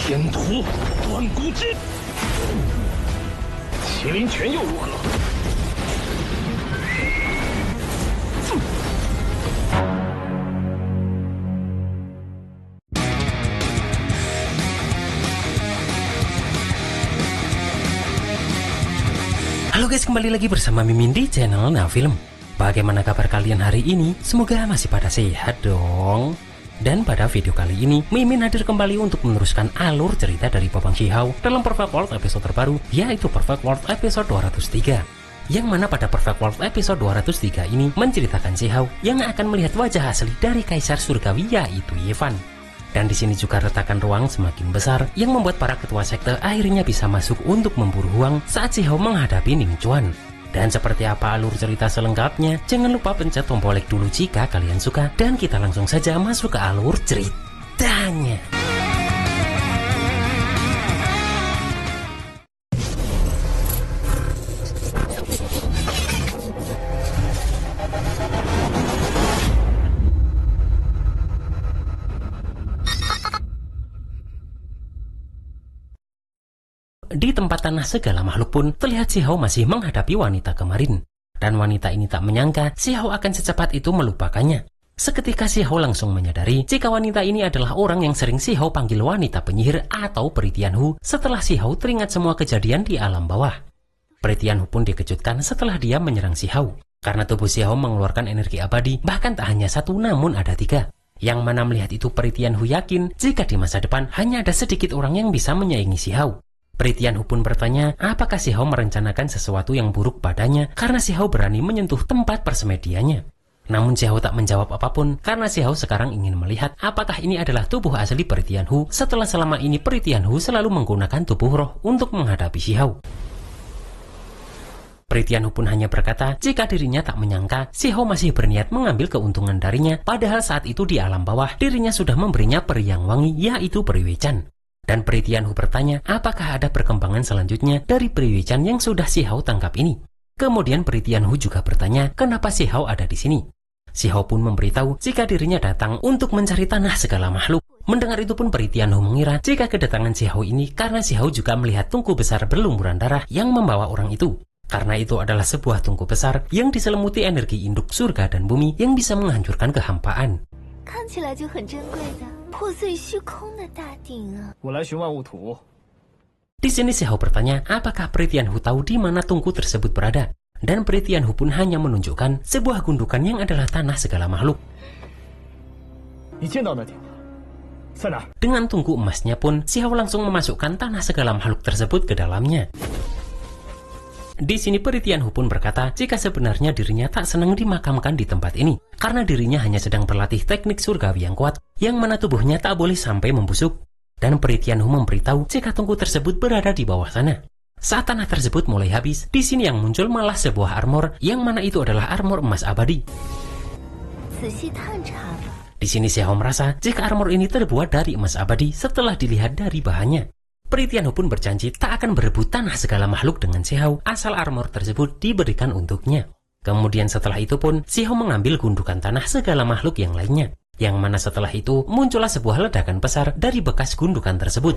天图断骨枝，麒麟拳又如何？ Halo guys, kembali lagi bersama Mimin di channel Nafilm. Bagaimana kabar kalian hari ini? Semoga masih pada sehat dong. Dan pada video kali ini, Mimin hadir kembali untuk meneruskan alur cerita dari Popang Xiahou dalam Perfect World episode terbaru, yaitu Perfect World episode 203. Yang mana pada Perfect World episode 203 ini menceritakan Xiahou yang akan melihat wajah asli dari Kaisar Surgawi, yaitu Ye Fan. Dan di sini juga retakan ruang semakin besar yang membuat para ketua sekte akhirnya bisa masuk untuk memburu Huang saat Xiahou menghadapi Ning Chuan. Dan seperti apa alur cerita selengkapnya, jangan lupa pencet tombol like dulu jika kalian suka, dan kita langsung saja masuk ke alur ceritanya. Di tempat tanah segala makhluk pun terlihat Xiahou masih menghadapi wanita kemarin. Dan wanita ini tak menyangka Xiahou akan secepat itu melupakannya. Seketika Xiahou langsung menyadari jika wanita ini adalah orang yang sering Xiahou panggil wanita penyihir atau Peri Tianhu setelah Xiahou teringat semua kejadian di alam bawah. Peri Tianhu pun dikejutkan setelah dia menyerang Xiahou. Karena tubuh Xiahou mengeluarkan energi abadi, bahkan tak hanya satu namun ada 3. Yang mana melihat itu Peri Tianhu yakin jika di masa depan hanya ada sedikit orang yang bisa menyaingi Xiahou. Peri Tianhu pun bertanya apakah Xiahou merencanakan sesuatu yang buruk padanya karena Xiahou berani menyentuh tempat persemediannya. Namun Xiahou tak menjawab apapun karena Xiahou sekarang ingin melihat apakah ini adalah tubuh asli Peri Tianhu setelah selama ini Peri Tianhu selalu menggunakan tubuh roh untuk menghadapi Xiahou. Peri Tianhu pun hanya berkata jika dirinya tak menyangka Xiahou masih berniat mengambil keuntungan darinya, padahal saat itu di alam bawah dirinya sudah memberinya peri yang wangi, yaitu Peri Weichan. Dan Peri Tianhu bertanya apakah ada perkembangan selanjutnya dari Peri Weichan yang sudah Xiahou tangkap ini. Kemudian Peri Tianhu juga bertanya kenapa Xiahou ada di sini. Xiahou pun memberitahu jika dirinya datang untuk mencari tanah segala makhluk. Mendengar itu pun Peri Tianhu mengira jika kedatangan Xiahou ini karena Xiahou juga melihat tungku besar berlumuran darah yang membawa orang itu. Karena itu adalah sebuah tungku besar yang diselimuti energi induk surga dan bumi yang bisa menghancurkan kehampaan. 看起来就很珍贵的破碎虚空的大鼎啊！ 我来寻万物土。 Di sini Xiahou bertanya apakah Peri Tianhu tahu di mana tungku tersebut berada, dan Peri Tianhu pun hanya menunjukkan sebuah gundukan yang adalah tanah segala makhluk. Dengan tungku emasnya pun Xiahou langsung memasukkan tanah segala makhluk tersebut ke dalamnya. Di sini Peri Tianhu pun berkata jika sebenarnya dirinya tak senang dimakamkan di tempat ini karena dirinya hanya sedang berlatih teknik surgawi yang kuat yang mana tubuhnya tak boleh sampai membusuk. Dan Peri Tianhu memberitahu jika tungku tersebut berada di bawah sana. Saat tanah tersebut mulai habis, di sini yang muncul malah sebuah armor yang mana itu adalah armor emas abadi. Di sini Xiahou merasa jika armor ini terbuat dari emas abadi setelah dilihat dari bahannya. Peri Tianhu pun berjanji tak akan berebut tanah segala makhluk dengan Xiahou asal armor tersebut diberikan untuknya. Kemudian setelah itu pun Xiahou mengambil gundukan tanah segala makhluk yang lainnya. Yang mana setelah itu muncullah sebuah ledakan besar dari bekas gundukan tersebut.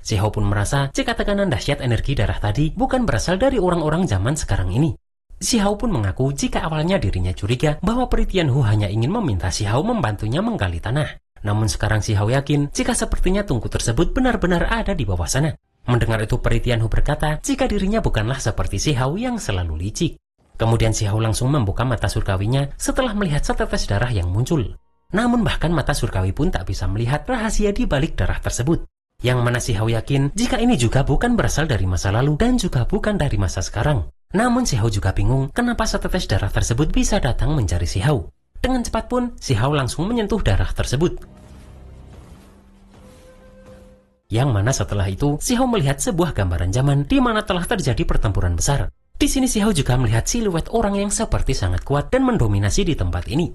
Xiahou pun merasa jika tekanan dahsyat energi darah tadi bukan berasal dari orang-orang zaman sekarang ini. Xiahou pun mengaku jika awalnya dirinya curiga bahwa Peri Tianhu hanya ingin meminta Xiahou membantunya menggali tanah. Namun sekarang Xiahou yakin jika sepertinya tungku tersebut benar-benar ada di bawah sana. Mendengar itu Peri Tianhu berkata jika dirinya bukanlah seperti Xiahou yang selalu licik. Kemudian Xiahou langsung membuka mata surgawinya setelah melihat setetes darah yang muncul. Namun bahkan mata surgawi pun tak bisa melihat rahasia di balik darah tersebut. Yang mana Xiahou yakin jika ini juga bukan berasal dari masa lalu dan juga bukan dari masa sekarang. Namun Xiahou juga bingung kenapa setetes darah tersebut bisa datang mencari Xiahou. Dengan cepat pun Xiahou langsung menyentuh darah tersebut. Yang mana setelah itu Xiahou melihat sebuah gambaran zaman di mana telah terjadi pertempuran besar. Di sini Xiahou juga melihat siluet orang yang seperti sangat kuat dan mendominasi di tempat ini.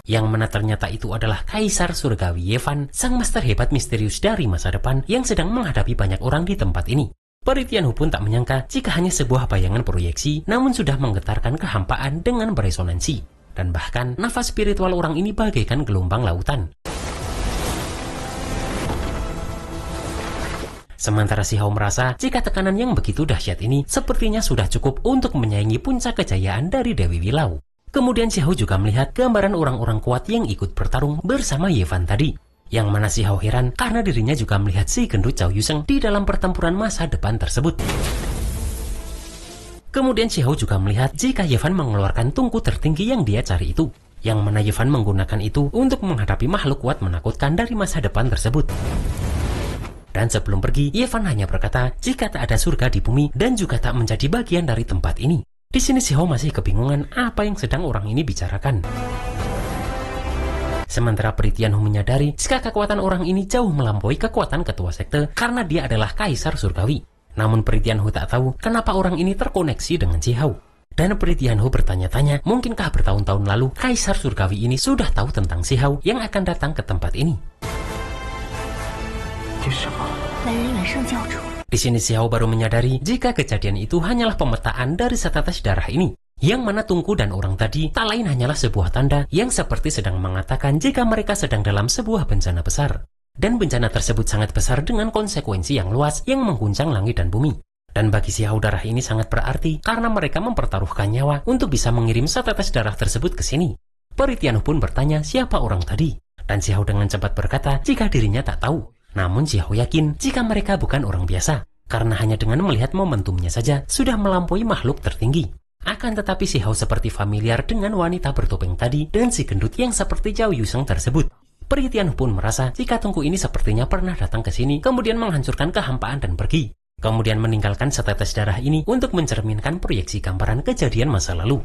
Yang mana ternyata itu adalah Kaisar Surgawi Ye Fan, sang master hebat misterius dari masa depan yang sedang menghadapi banyak orang di tempat ini. Peri Tianhu pun tak menyangka jika hanya sebuah bayangan proyeksi namun sudah menggetarkan kehampaan dengan beresonansi. Dan bahkan nafas spiritual orang ini bagaikan gelombang lautan. Sementara Si Hao merasa jika tekanan yang begitu dahsyat ini sepertinya sudah cukup untuk menyaingi puncak kejayaan dari Dewi Wilau. Kemudian Si Hao juga melihat gambaran orang-orang kuat yang ikut bertarung bersama Ye Fan tadi. Yang mana Si Hao heran karena dirinya juga melihat si gendut Zhao Yusheng di dalam pertempuran masa depan tersebut. Kemudian Si Hao juga melihat jika Ye Fan mengeluarkan tungku tertinggi yang dia cari itu. Yang mana Ye Fan menggunakan itu untuk menghadapi makhluk kuat menakutkan dari masa depan tersebut. Dan sebelum pergi, Ye Fan hanya berkata jika tak ada surga di bumi dan juga tak menjadi bagian dari tempat ini. Di sini Si Hao masih kebingungan apa yang sedang orang ini bicarakan. Sementara Pri Tianhu menyadari jika kekuatan orang ini jauh melampaui kekuatan ketua sekte karena dia adalah kaisar surgawi. Namun Pri Tianhu tak tahu kenapa orang ini terkoneksi dengan Si Hao. Dan Pri Tianhu bertanya-tanya, mungkinkah bertahun-tahun lalu kaisar surgawi ini sudah tahu tentang Si Hao yang akan datang ke tempat ini. Di sini Si Hao baru menyadari jika kejadian itu hanyalah pemetaan dari setetes darah ini. Yang mana tungku dan orang tadi tak lain hanyalah sebuah tanda yang seperti sedang mengatakan jika mereka sedang dalam sebuah bencana besar. Dan bencana tersebut sangat besar dengan konsekuensi yang luas yang mengguncang langit dan bumi. Dan bagi Si Hao darah ini sangat berarti karena mereka mempertaruhkan nyawa untuk bisa mengirim setetes darah tersebut ke sini. Pri Tianhu pun bertanya siapa orang tadi. Dan Si Hao dengan cepat berkata jika dirinya tak tahu. Namun Si Hao yakin jika mereka bukan orang biasa. Karena hanya dengan melihat momentumnya saja sudah melampaui makhluk tertinggi. Akan tetapi Si Hao seperti familiar dengan wanita bertopeng tadi dan si gendut yang seperti Zhao Yusheng tersebut. Pri Tianhu pun merasa jika tungku ini sepertinya pernah datang ke sini kemudian menghancurkan kehampaan dan pergi. Kemudian meninggalkan setetes darah ini untuk mencerminkan proyeksi gambaran kejadian masa lalu.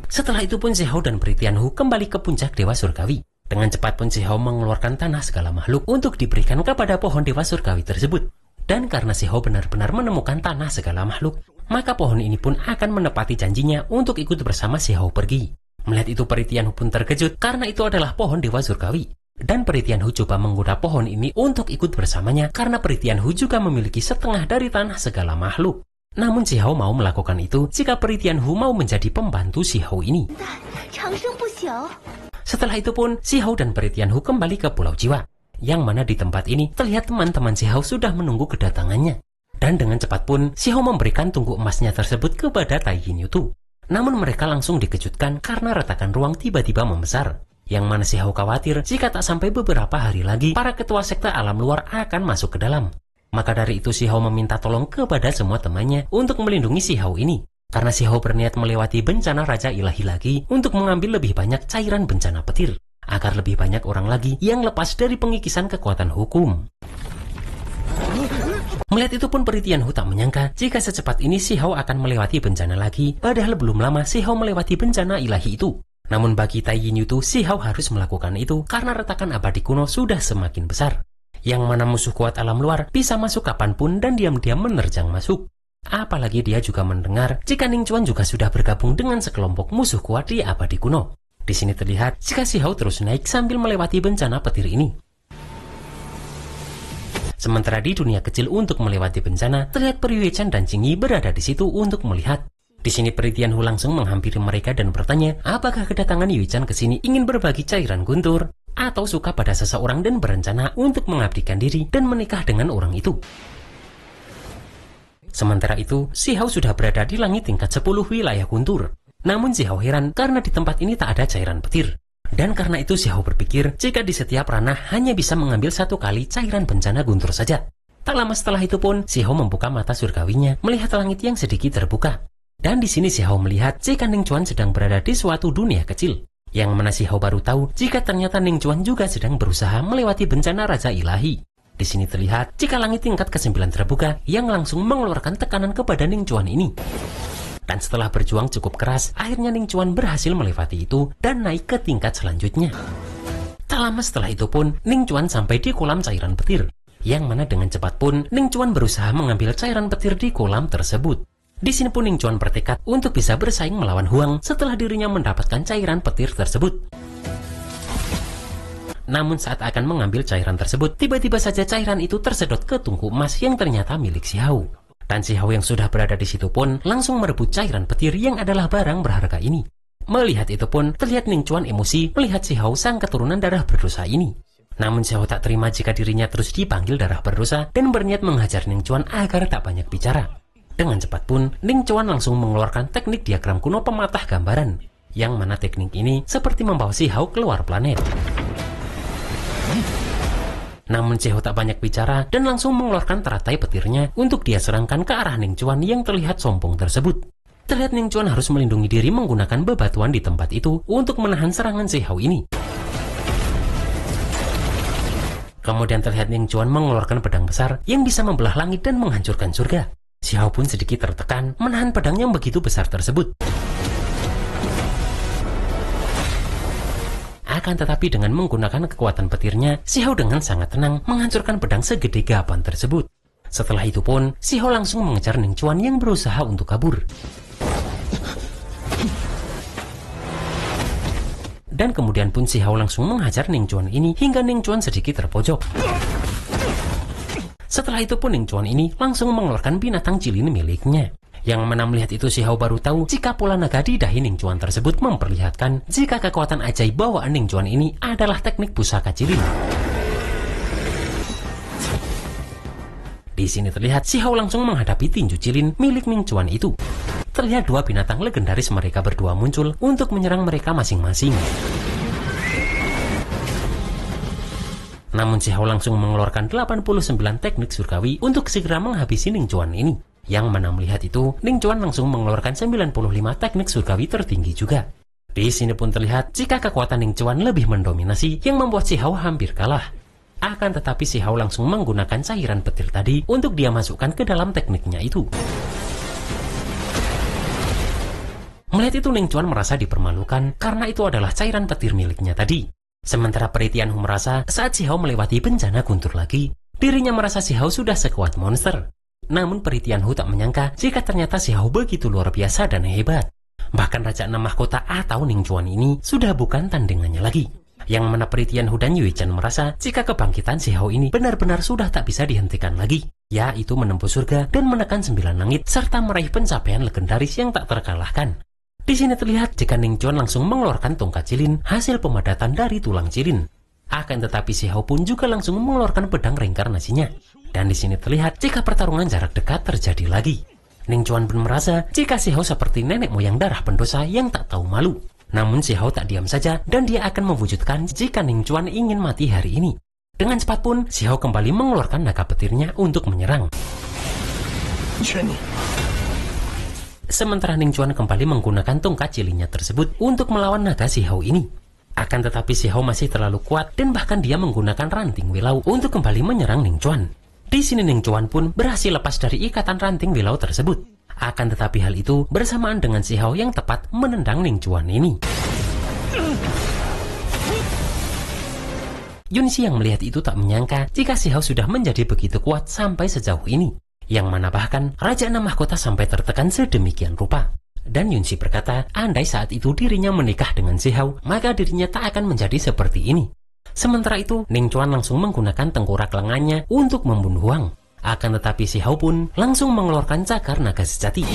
Setelah itu pun Si Hao dan Pri Tianhu kembali ke puncak Dewa Surgawi. Dengan cepat pun Si Hao mengeluarkan tanah segala makhluk untuk diberikan kepada pohon Dewa Surgawi tersebut. Dan karena Si Hao benar-benar menemukan tanah segala makhluk, maka pohon ini pun akan menepati janjinya untuk ikut bersama Si Hao pergi. Melihat itu Pri Tianhu pun terkejut karena itu adalah pohon Dewa Surgawi. Dan Pri Tianhu coba menggoda pohon ini untuk ikut bersamanya karena Pri Tianhu juga memiliki setengah dari tanah segala makhluk. Namun Si Hao mau melakukan itu jika Pri Tianhu mau menjadi pembantu Si Hao ini. Setelah itu pun Si Hao dan Pri Tianhu kembali ke Pulau Jiwa. Yang mana di tempat ini terlihat teman-teman Si Hao sudah menunggu kedatangannya. Dan dengan cepat pun Si Hao memberikan tungku emasnya tersebut kepada Tai Yin Yutu. Namun mereka langsung dikejutkan karena retakan ruang tiba-tiba membesar. Yang mana Si Hao khawatir jika tak sampai beberapa hari lagi para ketua sekte alam luar akan masuk ke dalam. Maka dari itu Si Hao meminta tolong kepada semua temannya untuk melindungi Si Hao ini. Karena Si Hao berniat melewati bencana Raja Ilahi lagi untuk mengambil lebih banyak cairan bencana petir. Agar lebih banyak orang lagi yang lepas dari pengikisan kekuatan hukum. Melihat itu pun Pri Tianhu tak menyangka jika secepat ini Si Hao akan melewati bencana lagi, padahal belum lama Si Hao melewati bencana ilahi itu. Namun bagi Tai Yin Yutu, Si Hao harus melakukan itu karena retakan abadi kuno sudah semakin besar. Yang mana musuh kuat alam luar bisa masuk kapanpun dan diam-diam menerjang masuk. Apalagi dia juga mendengar jika Ning Chuan juga sudah bergabung dengan sekelompok musuh kuat di abadi kuno. Di sini terlihat jika Si Hao terus naik sambil melewati bencana petir ini. Sementara di dunia kecil untuk melewati bencana, terlihat Pri Yuechan dan Jing Yi berada di situ untuk melihat. Di sini Pri Tianhu langsung menghampiri mereka dan bertanya, apakah kedatangan Yuechan ke sini ingin berbagi cairan guntur atau suka pada seseorang dan berencana untuk mengabdikan diri dan menikah dengan orang itu. Sementara itu, Si Hao sudah berada di langit tingkat 10 wilayah guntur. Namun Si Hao heran karena di tempat ini tak ada cairan petir. Dan karena itu Si Hao berpikir jika di setiap ranah hanya bisa mengambil satu kali cairan bencana guntur saja. Tak lama setelah itu pun Si Hao membuka mata surgawinya melihat langit yang sedikit terbuka. Dan di sini Si Hao melihat jika Ning Chuan sedang berada di suatu dunia kecil. Yang mana Si Hao baru tahu jika ternyata Ning Chuan juga sedang berusaha melewati bencana Raja Ilahi. Di sini terlihat jika langit tingkat ke-9 terbuka yang langsung mengeluarkan tekanan kepada Ning Chuan ini. Dan setelah berjuang cukup keras, akhirnya Ning Chuan berhasil melewati itu dan naik ke tingkat selanjutnya. Tak lama setelah itu pun, Ning Chuan sampai di kolam cairan petir. Yang mana dengan cepat pun, Ning Chuan berusaha mengambil cairan petir di kolam tersebut. Di sini pun Ning Chuan bertekad untuk bisa bersaing melawan Huang setelah dirinya mendapatkan cairan petir tersebut. Namun saat akan mengambil cairan tersebut, tiba-tiba saja cairan itu tersedot ke tungku emas yang ternyata milik Si Hao. Dan Si Hao yang sudah berada di situ pun langsung merebut cairan petir yang adalah barang berharga ini. Melihat itu pun, terlihat Ning Chuan emosi melihat Si Hao sang keturunan darah berdosa ini. Namun Si Hao tak terima jika dirinya terus dipanggil darah berdosa dan berniat menghajar Ning Chuan agar tak banyak bicara. Dengan cepat pun, Ning Chuan langsung mengeluarkan teknik diagram kuno pematah gambaran, yang mana teknik ini seperti membawa Si Hao keluar planet. Namun Si Hao tak banyak bicara dan langsung mengeluarkan teratai petirnya untuk dia serangkan ke arah Ning Chuan yang terlihat sombong tersebut. Terlihat Ning Chuan harus melindungi diri menggunakan bebatuan di tempat itu untuk menahan serangan Si Hao ini. Kemudian terlihat Ning Chuan mengeluarkan pedang besar yang bisa membelah langit dan menghancurkan surga. Si Hao pun sedikit tertekan menahan pedang yang begitu besar tersebut. Akan tetapi dengan menggunakan kekuatan petirnya, Si Hao dengan sangat tenang menghancurkan pedang segede gaban tersebut. Setelah itu pun, Si Hao langsung mengejar Ning Chuan yang berusaha untuk kabur. Dan kemudian pun Si Hao langsung menghajar Ning Chuan ini hingga Ning Chuan sedikit terpojok. Setelah itu pun Ning Chuan ini langsung mengeluarkan binatang cilin miliknya. Yang mana melihat itu Si Hao baru tahu jika pola naga di dahi Ning Chuan tersebut memperlihatkan jika kekuatan ajaib bawaan Ning Chuan ini adalah teknik pusaka cilin. Di sini terlihat Si Hao langsung menghadapi tinju cilin milik Ning Chuan itu. Terlihat dua binatang legendaris mereka berdua muncul untuk menyerang mereka masing-masing. Namun Si Hao langsung mengeluarkan 89 teknik surgawi untuk segera menghabisi Ning Chuan ini. Yang mana melihat itu, Ning Chuan langsung mengeluarkan 95 teknik surgawi tertinggi juga. Di sini pun terlihat jika kekuatan Ning Chuan lebih mendominasi yang membuat Si Hao hampir kalah. Akan tetapi Si Hao langsung menggunakan cairan petir tadi untuk dia masukkan ke dalam tekniknya itu. Melihat itu Ning Chuan merasa dipermalukan karena itu adalah cairan petir miliknya tadi. Sementara Peri Tianhu merasa saat Si Hao melewati bencana guntur lagi, dirinya merasa Si Hao sudah sekuat monster. Namun Peri Tianhu tak menyangka jika ternyata Si Hao begitu luar biasa dan hebat. Bahkan Raja 6 Mahkota atau Ning Chuan ini sudah bukan tandingannya lagi. Yang mana Peri Tianhu dan Yue Chen merasa jika kebangkitan Si Hao ini benar-benar sudah tak bisa dihentikan lagi, yaitu menembus surga dan menekan 9 langit serta meraih pencapaian legendaris yang tak terkalahkan. Di sini terlihat jika Ning Chuan langsung mengeluarkan tongkat cilin hasil pemadatan dari tulang cilin. Akan tetapi Si Hao pun juga langsung mengeluarkan pedang reinkarnasinya. Dan di sini terlihat jika pertarungan jarak dekat terjadi lagi. Ning Chuan pun merasa jika Si Hao seperti nenek moyang darah pendosa yang tak tahu malu. Namun Si Hao tak diam saja dan dia akan mewujudkan jika Ning Chuan ingin mati hari ini. Dengan cepat pun Si Hao kembali mengeluarkan naga petirnya untuk menyerang. Sementara Ning Chuan kembali menggunakan tongkat cilinnya tersebut untuk melawan naga Si Hao ini. Akan tetapi Si Hao masih terlalu kuat dan bahkan dia menggunakan ranting wilau untuk kembali menyerang Ning Chuan. Di sini Ning Chuan pun berhasil lepas dari ikatan ranting wilau tersebut. Akan tetapi hal itu bersamaan dengan Si Hao yang tepat menendang Ning Chuan ini. Yunxi yang melihat itu tak menyangka jika Si Hao sudah menjadi begitu kuat sampai sejauh ini. Yang mana bahkan Raja 6 Mahkota sampai tertekan sedemikian rupa. Dan Yunxi berkata, andai saat itu dirinya menikah dengan Si Hao, maka dirinya tak akan menjadi seperti ini. Sementara itu, Ning Chuan langsung menggunakan tengkorak lengannya untuk membunuh Huang. Akan tetapi Si Hao pun langsung mengeluarkan cakar naga sejati.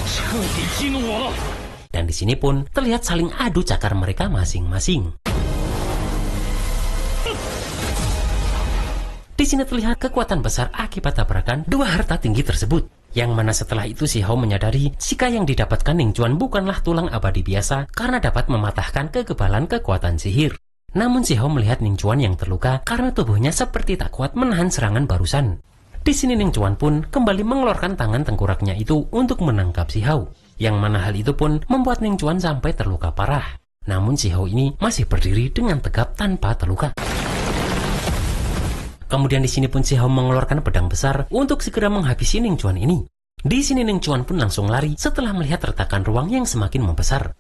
Dan di sini pun terlihat saling adu cakar mereka masing-masing. Di sini terlihat kekuatan besar akibat tabrakan dua harta tinggi tersebut. Yang mana setelah itu Si Hao menyadari jika yang didapatkan Ning Chuan bukanlah tulang abadi biasa karena dapat mematahkan kekebalan kekuatan sihir. Namun Si Hao melihat Ning Chuan yang terluka karena tubuhnya seperti tak kuat menahan serangan barusan. Di sini Ning Chuan pun kembali mengeluarkan tangan tengkoraknya itu untuk menangkap Si Hao. Yang mana hal itu pun membuat Ning Chuan sampai terluka parah. Namun Si Hao ini masih berdiri dengan tegap tanpa terluka. Kemudian di sini pun Si Hao mengeluarkan pedang besar untuk segera menghabisi Ning Chuan ini. Di sini Ning Chuan pun langsung lari setelah melihat retakan ruang yang semakin membesar.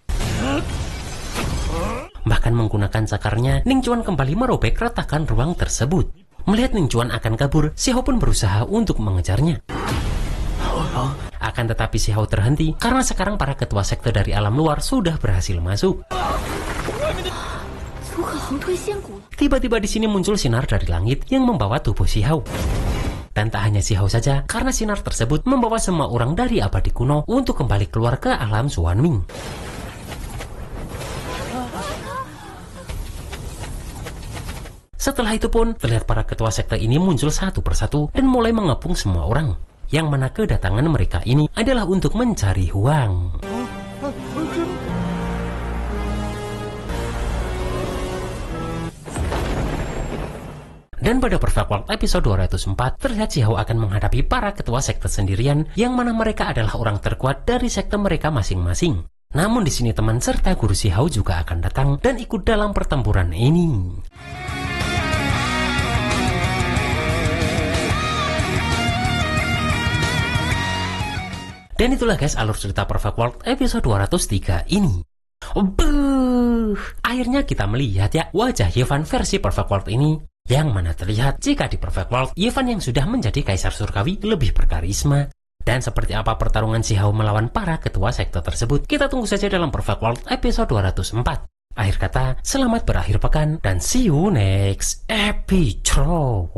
Bahkan menggunakan cakarnya, Ning Chuan kembali merobek retakan ruang tersebut. Melihat Ning Chuan akan kabur, Si Hao pun berusaha untuk mengejarnya. Akan tetapi Si Hao terhenti karena sekarang para ketua sekte dari alam luar sudah berhasil masuk. Tiba-tiba di sini muncul sinar dari langit yang membawa tubuh Si Hao. Dan tak hanya Si Hao saja, karena sinar tersebut membawa semua orang dari abadi kuno untuk kembali keluar ke alam Xuanming. Setelah itu pun, terlihat para ketua sekte ini muncul satu persatu dan mulai mengepung semua orang. Yang mana kedatangan mereka ini adalah untuk mencari Huang. Dan pada Perfect World episode 204, terlihat Si Hao akan menghadapi para ketua sekte sendirian, yang mana mereka adalah orang terkuat dari sekte mereka masing-masing. Namun di sini teman serta guru Si Hao juga akan datang dan ikut dalam pertempuran ini. Dan itulah guys alur cerita Perfect World episode 203 ini. Akhirnya kita melihat ya wajah Yevan versi Perfect World ini, yang mana terlihat jika di Perfect World Yevan yang sudah menjadi kaisar surgawi lebih berkarisma. Dan seperti apa pertarungan Si Hao melawan para ketua sekte tersebut, kita tunggu saja dalam Perfect World episode 204. Akhir kata, selamat berakhir pekan dan see you next episode.